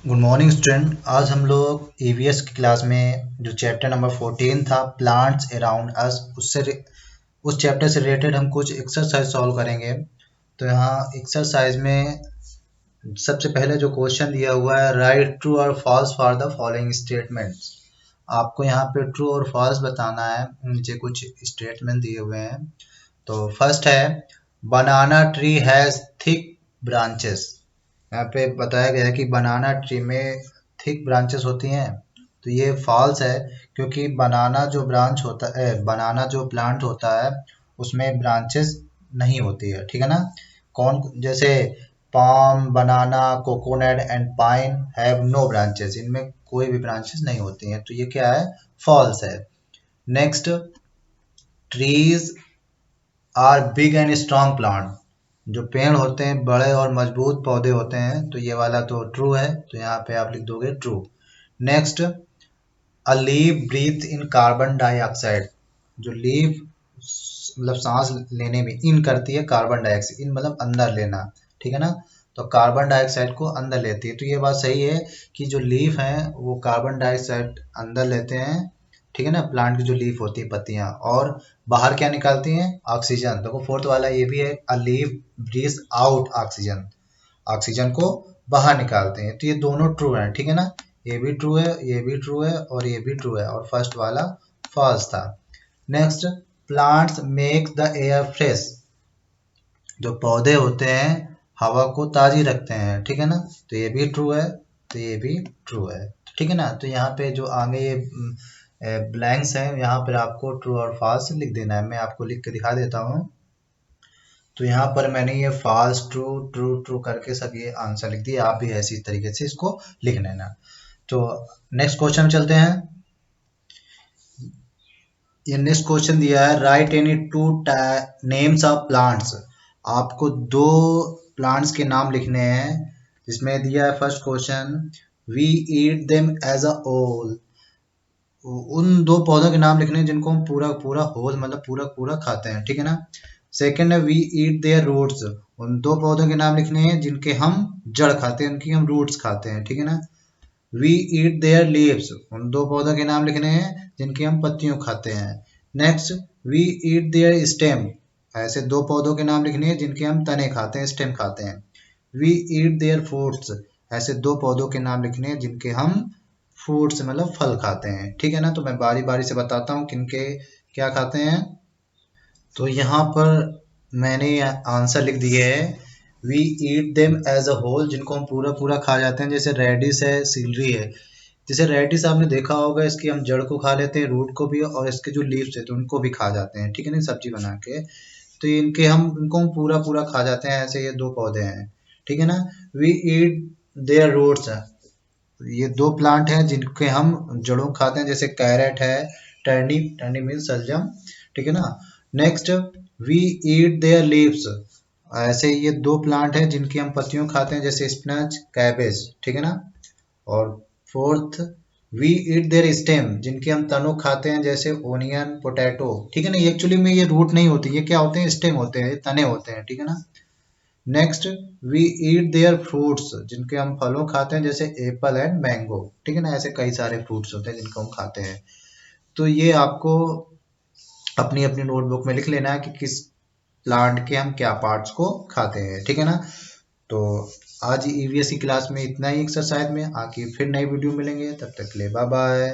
Good morning student. आज हम लोग ईवीएस की क्लास में जो चैप्टर नंबर 14 था प्लांट्स अराउंड अस उस चैप्टर से रिलेटेड हम कुछ एक्सरसाइज सॉल्व करेंगे। तो यहाँ एक्सरसाइज में सबसे पहले जो क्वेश्चन दिया हुआ है, राइट ट्रू और false for the following statements. आपको यहाँ पे ट्रू और फॉल्स बताना है। नीचे कुछ स्टेटमेंट दिए हुए हैं। तो फर्स्ट है, बनाना ट्री हैज थिक ब्रांचेस। यहाँ पे बताया गया है कि बनाना ट्री में थिक ब्रांचेस होती हैं। तो ये फॉल्स है, क्योंकि बनाना जो प्लांट होता है उसमें ब्रांचेस नहीं होती है। ठीक है ना। कौन जैसे palm, banana, coconut and pine have no branches, इनमें कोई भी ब्रांचेस नहीं होती हैं। तो ये क्या है? फॉल्स है। Next, trees are big and strong plant. जो पेड़ होते हैं बड़े और मजबूत पौधे होते हैं। तो ये वाला तो ट्रू है, तो यहाँ पे आप लिख दोगे true. Next, a leaf breathe in carbon dioxide. जो लीफ मतलब सांस लेने में इन करती है कार्बन डाइऑक्साइड, इन मतलब अंदर लेना। ठीक है ना। तो कार्बन डाइऑक्साइड को अंदर लेती है। तो ये बात सही है कि जो लीफ है वो कार्बन डाइऑक्साइड अंदर लेते हैं। ठीक है ना। प्लांट की जो लीफ होती है, पत्तियां, और बाहर क्या निकालती हैं? ऑक्सीजन। देखो फोर्थ वाला ये भी है, a leaf breathe out oxygen. Oxygen को बाहर निकालते हैं। तो ये दोनों ट्रू हैं। ठीक है ना। ये भी ट्रू है, ये भी ट्रू है और ये भी ट्रू है, और फर्स्ट वाला फॉल्स था। Next, plants make the air fresh. जो पौधे होते हैं हवा को ताजी रखते हैं। ठीक है ना। तो ये भी ट्रू है, तो ये भी ट्रू है। ठीक है ना। तो यहाँ पे जो आगे ये ब्लैंक्स हैं, यहाँ पर आपको ट्रू और फॉल्स लिख देना है। मैं आपको लिख के दिखा देता हूँ। तो यहाँ पर मैंने ये फॉल्स, ट्रू, ट्रू, ट्रू करके सब ये आंसर लिख दिए। आप भी ऐसी तरीके से इसको लिख लेना। तो नेक्स्ट क्वेश्चन चलते हैं। ये नेक्स्ट क्वेश्चन दिया है, right any two names of plants. आपको दो प्लांट्स के नाम लिखने हैं। जिसमें दिया है first question, we eat them as a whole. उन दो पौधों के नाम लिखने हैं जिनको हम पूरा पूरा होल मतलब पूरा पूरा खाते हैं। ठीक है ना। सेकंड है, वी ईट देयर रूट्स। उन दो पौधों के नाम लिखने हैं जिनके हम जड़ खाते हैं, उनकी हम रूट्स खाते हैं। ठीक है ना। We eat their leaves. उन दो पौधों के नाम लिखने हैं जिनकी हम पत्तियों खाते हैं। Next, we eat their stem. ऐसे दो पौधों के नाम लिखने हैं जिनके हम तने खाते हैं, स्टेम खाते हैं। We eat their fruits. ऐसे दो पौधों के नाम लिखने हैं जिनके हम फ्रूट्स मतलब फल खाते हैं। ठीक है ना। तो मैं बारी बारी से बताता हूँ किनके क्या खाते हैं। तो यहाँ पर मैंने आंसर लिख दिए है, we eat them as a whole, जिनको हम पूरा पूरा खा जाते हैं। जैसे रेडिस है, सिलरी है। जैसे रेडिस आपने देखा होगा, इसकी हम जड़ को खा लेते हैं, रूट को भी, और इसके जो लीव्स है तो उनको भी खा जाते हैं। ठीक है ना, सब्जी बना के। तो इनको हम पूरा पूरा खा जाते हैं। ऐसे ये दो पौधे हैं। ठीक है ना। We eat their roots. ये दो प्लांट हैं जिनके हम जड़ों खाते हैं, जैसे कैरेट है, टर्निप, टर्निप मीन्स सलजम। ठीक है ना। Next, we eat their leaves. ऐसे ये दो प्लांट हैं जिनकी हम पत्तियों खाते हैं, जैसे स्पिनच, कैबेज। ठीक है ना। और fourth, we eat their stem, जिनके हम तनों खाते हैं, जैसे ओनियन, पोटैटो। ठीक है ना। एक्चुअली में ये रूट नहीं होती, ये क्या होते हैं? स्टेम होते हैं, ये तने होते हैं। ठीक है ना। Next, we eat their fruits, जिनके हम फलों खाते हैं, जैसे एप्पल एंड मैंगो। ठीक है ना। ऐसे कई सारे फ्रूट्स होते हैं जिनको हम खाते हैं। तो ये आपको अपनी अपनी नोटबुक में लिख लेना है कि किस प्लांट के हम क्या पार्ट्स को खाते हैं। ठीक है ना। तो आज ईवीएस की क्लास में इतना ही एक्सरसाइज में। आके फिर नई वीडियो मिलेंगे, तब तक के लिए बाय बाय।